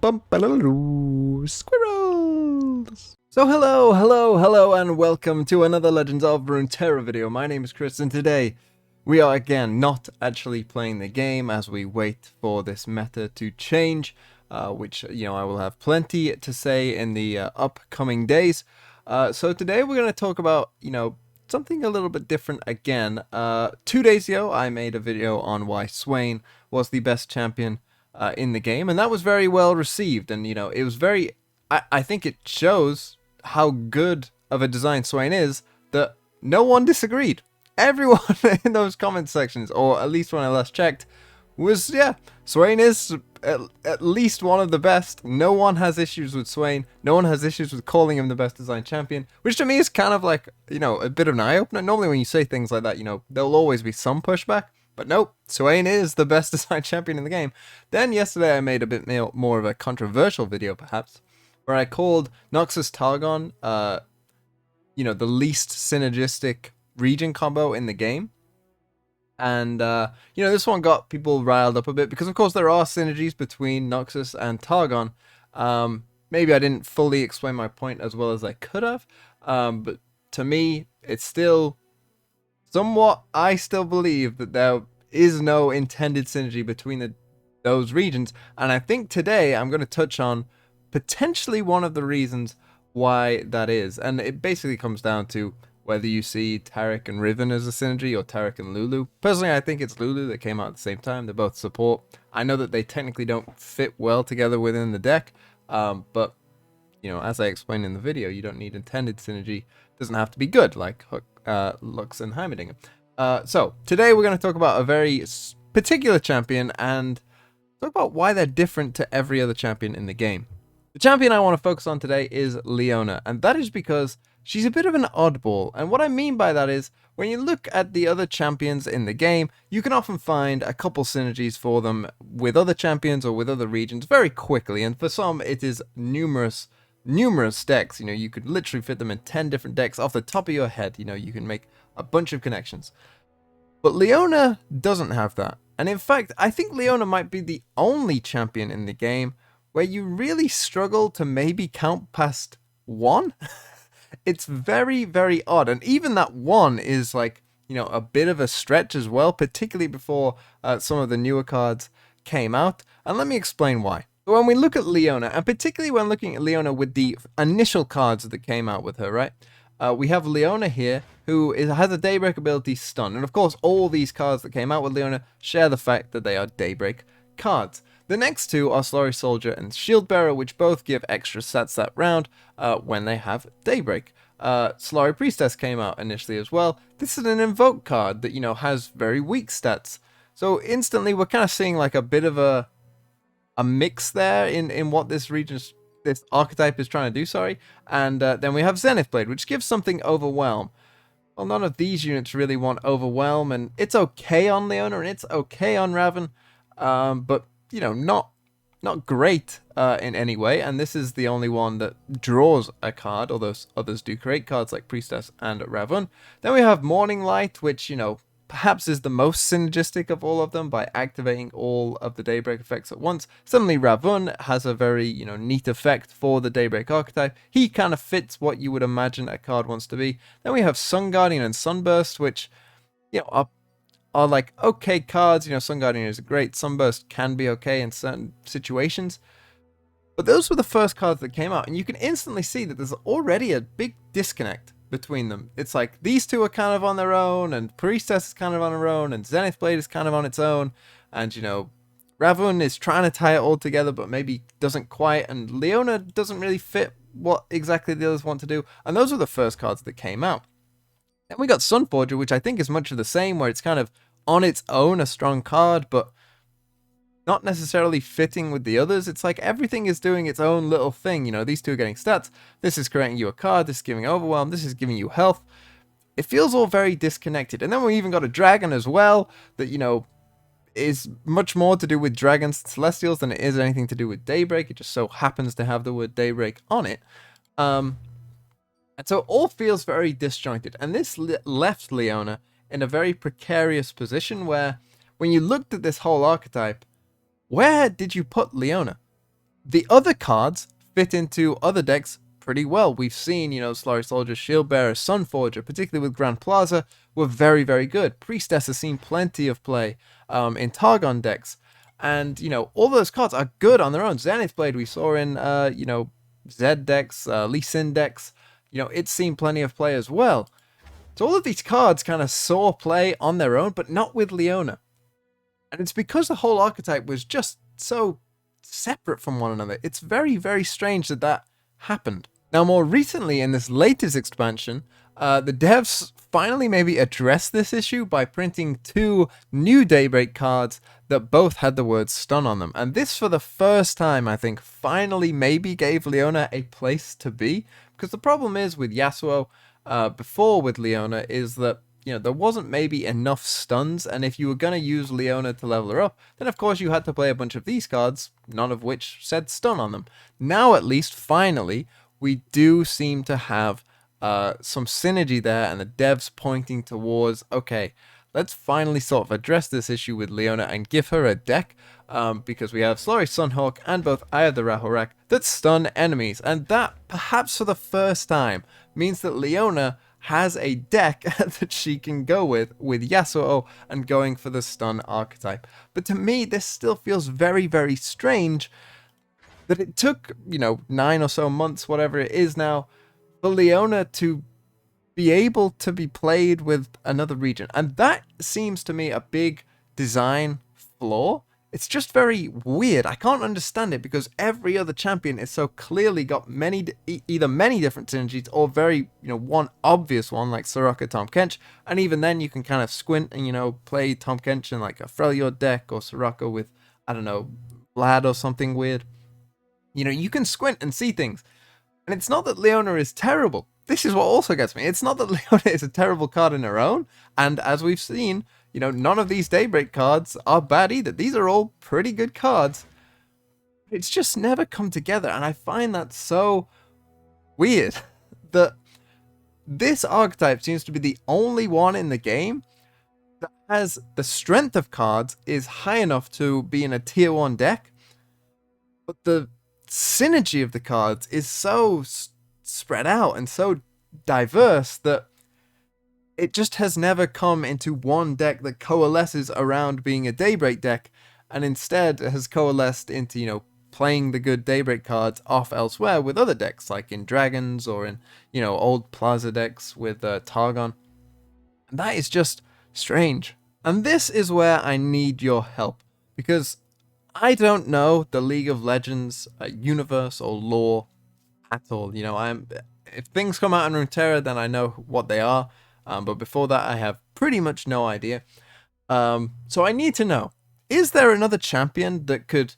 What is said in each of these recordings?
Squirrels! So hello, and welcome to another Legends of Runeterra video. My name is Chris, and today we are again not actually playing the game as we wait for this meta to change, which, I will have plenty to say in the upcoming days. So today we're going to talk about, something a little bit different again. 2 days ago, I made a video on why Swain was the best champion in the game, and that was very well received. And it was very, I think it shows how good of a design Swain is that no one disagreed. Everyone in those comment sections, or at least when I last checked, was Swain is at least one of the best. No one has issues with Swain. No one has issues with calling him the best design champion, which to me is kind of like, a bit of an eye-opener. Normally when you say things like that, there'll always be some pushback. But nope, Swain is the best design champion in the game. Then yesterday I made a bit more of a controversial video, perhaps, where I called Noxus Targon, the least synergistic region combo in the game. And, this one got people riled up a bit because, of course, there are synergies between Noxus and Targon. Maybe I didn't fully explain my point as well as I could have. But to me, it's still somewhat, I still believe that there is no intended synergy between those regions. And I think today I'm going to touch on potentially one of the reasons why that is. And it basically comes down to whether you see Taric and Riven as a synergy or Taric and Lulu. Personally, I think it's Lulu that came out at the same time. They're both support. I know that they technically don't fit well together within the deck, but as I explained in the video, you don't need intended synergy. It doesn't have to be good, like Lux and Heimerdinger. So today we're going to talk about a very particular champion and talk about why they're different to every other champion in the game. The champion I want to focus on today is Leona, and that is because she's a bit of an oddball. And what I mean by that is, when you look at the other champions in the game, you can often find a couple synergies for them with other champions or with other regions very quickly. And for some, it is numerous decks. You could literally fit them in 10 different decks off the top of your head. You can make a bunch of connections. But Leona doesn't have that. And in fact, I think Leona might be the only champion in the game where you really struggle to maybe count past one. It's very, very odd. And even that one is like, a bit of a stretch as well, particularly before some of the newer cards came out. And let me explain why. When we look at Leona, and particularly when looking at Leona with the initial cards that came out with her, right? We have Leona here, who has a Daybreak ability, Stun. And of course, all these cards that came out with Leona share the fact that they are Daybreak cards. The next two are Slurry Soldier and Shield Bearer, which both give extra stats that round when they have Daybreak. Slurry Priestess came out initially as well. This is an Invoke card that, has very weak stats. So instantly we're kind of seeing like a bit of a mix there in what this archetype is trying to do, sorry. And then we have Zenith Blade, which gives something Overwhelm. Well, none of these units really want Overwhelm, and it's okay on Leona and it's okay on Raven, but not great in any way. And this is the only one that draws a card, although others do create cards like Priestess and Ravun. Then we have Morning Light, which, perhaps is the most synergistic of all of them by activating all of the Daybreak effects at once. Suddenly Ravun has a very, neat effect for the Daybreak archetype. He kind of fits what you would imagine a card wants to be. Then we have Sun Guardian and Sunburst, which, are like okay cards. Sun Guardian is great. Sunburst can be okay in certain situations. But those were the first cards that came out, and you can instantly see that there's already a big disconnect between them. It's like these two are kind of on their own, and Priestess is kind of on her own, and Zenith Blade is kind of on its own, and Ravun is trying to tie it all together but maybe doesn't quite, and Leona doesn't really fit what exactly the others want to do. And those were the first cards that came out. Then we got Sunforger, which I think is much of the same, where it's kind of on its own a strong card, but not necessarily fitting with the others. It's like everything is doing its own little thing. These two are getting stats. This is creating you a card. This is giving Overwhelm. This is giving you health. It feels all very disconnected. And then we even got a dragon as well that, is much more to do with dragons and celestials than it is anything to do with Daybreak. It just so happens to have the word Daybreak on it. And so it all feels very disjointed. And this left Leona in a very precarious position where when you looked at this whole archetype, where did you put Leona? The other cards fit into other decks pretty well. We've seen, Slurry Soldier, Shield Bearer, Sunforger, particularly with Grand Plaza, were very, very good. Priestess has seen plenty of play in Targon decks. And, all those cards are good on their own. Zenith Blade we saw in, Zed decks, Lee Sin decks. It's seen plenty of play as well. So all of these cards kind of saw play on their own, but not with Leona. And it's because the whole archetype was just so separate from one another. It's very, very strange that that happened. Now, more recently in this latest expansion, the devs finally maybe addressed this issue by printing 2 new Daybreak cards that both had the word stun on them. And this, for the first time, I think, finally maybe gave Leona a place to be. Because the problem is with Yasuo, before with Leona, is that there wasn't maybe enough stuns, and if you were going to use Leona to level her up, then of course you had to play a bunch of these cards, none of which said stun on them. Now at least, finally, we do seem to have some synergy there, and the devs pointing towards, okay, let's finally sort of address this issue with Leona and give her a deck, because we have Slurry Sunhawk and both Eye of the Rahorak that stun enemies, and that, perhaps for the first time, means that Leona has a deck that she can go with Yasuo and going for the stun archetype. But to me, this still feels very, very strange that it took, 9 or so months, whatever it is now, for Leona to be able to be played with another region. And that seems to me a big design flaw. It's just very weird. I can't understand it because every other champion is so clearly got either many different synergies or very, one obvious one like Soraka, Tahm Kench. And even then you can kind of squint and, play Tahm Kench in like a Freljord deck or Soraka with, I don't know, Vlad or something weird. You can squint and see things. And it's not that Leona is terrible. This is what also gets me. It's not that Leona is a terrible card in her own. And as we've seen, none of these Daybreak cards are bad either. These are all pretty good cards. It's just never come together, and I find that so weird that this archetype seems to be the only one in the game that has the strength of cards is high enough to be in a tier 1 deck, but the synergy of the cards is so spread out and so diverse that it just has never come into one deck that coalesces around being a Daybreak deck, and instead has coalesced into, playing the good Daybreak cards off elsewhere with other decks, like in Dragons or in, old Plaza decks with Targon. And that is just strange. And this is where I need your help, because I don't know the League of Legends universe or lore at all. If things come out in Runeterra, then I know what they are. But before that, I have pretty much no idea. So I need to know, is there another champion that could,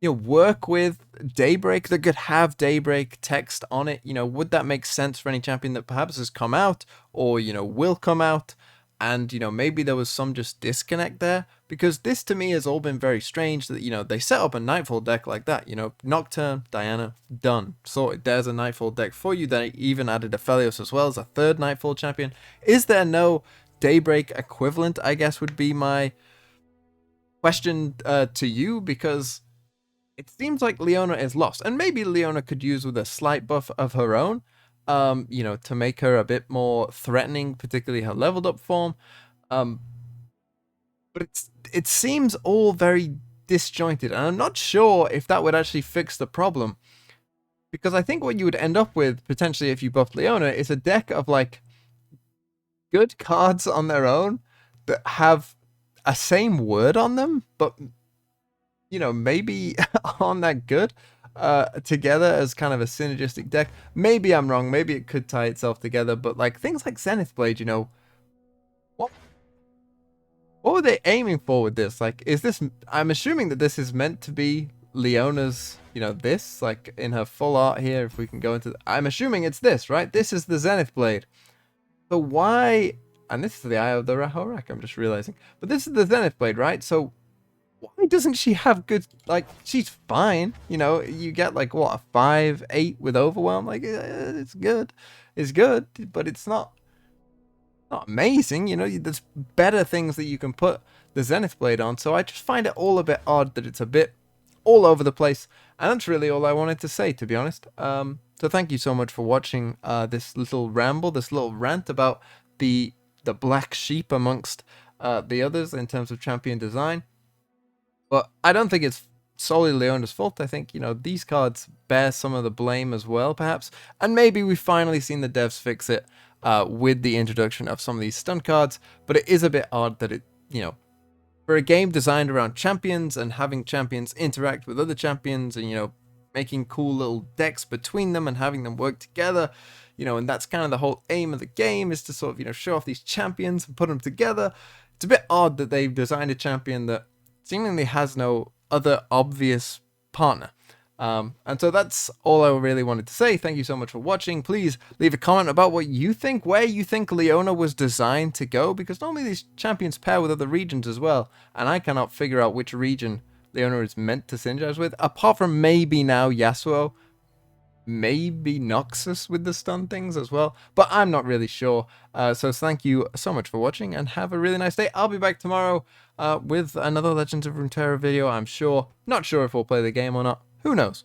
work with Daybreak, that could have Daybreak text on it? Would that make sense for any champion that perhaps has come out or, will come out? And, maybe there was some just disconnect there, because this to me has all been very strange that, they set up a Nightfall deck like that, Nocturne, Diana, done, sorted. There's a Nightfall deck for you. They even added Aphelios as well as a third Nightfall champion. Is there no Daybreak equivalent, I guess would be my question to you, because it seems like Leona is lost, and maybe Leona could use with a slight buff of her own, to make her a bit more threatening, particularly her leveled up form. But it seems all very disjointed, and I'm not sure if that would actually fix the problem. Because I think what you would end up with, potentially, if you buffed Leona, is a deck of, like, good cards on their own that have a same word on them, but, maybe aren't that good. Together as kind of a synergistic deck. Maybe I'm wrong, maybe it could tie itself together, but like things like Zenith Blade, what were they aiming for with this? Like, is this, I'm assuming that this is meant to be Leona's, this, like in her full art here, if we can go into, I'm assuming it's this, right? This is the Zenith Blade. So why, and this is the Eye of the Rahorak, I'm just realizing, but this is the Zenith Blade, right? So why doesn't she have good, like, she's fine, you get like, what, a 5-8 with Overwhelm, like, it's good, but it's not amazing, there's better things that you can put the Zenith Blade on, so I just find it all a bit odd that it's a bit all over the place. And that's really all I wanted to say, to be honest. So thank you so much for watching this little ramble, this little rant about the black sheep amongst the others in terms of champion design. But I don't think it's solely Leona's fault. I think, these cards bear some of the blame as well, perhaps. And maybe we've finally seen the devs fix it with the introduction of some of these stunt cards. But it is a bit odd that it, for a game designed around champions and having champions interact with other champions and, making cool little decks between them and having them work together, and that's kind of the whole aim of the game, is to sort of, show off these champions and put them together. It's a bit odd that they've designed a champion that seemingly has no other obvious partner. And so that's all I really wanted to say. Thank you so much for watching. Please leave a comment about what you think, where you think Leona was designed to go, because normally these champions pair with other regions as well, and I cannot figure out which region Leona is meant to synergize with, apart from maybe now Yasuo, maybe Noxus with the stun things as well, but I'm not really sure. So thank you so much for watching, and have a really nice day. I'll be back tomorrow with another Legends of Runeterra video, I'm sure. Not sure if we'll play the game or not. Who knows?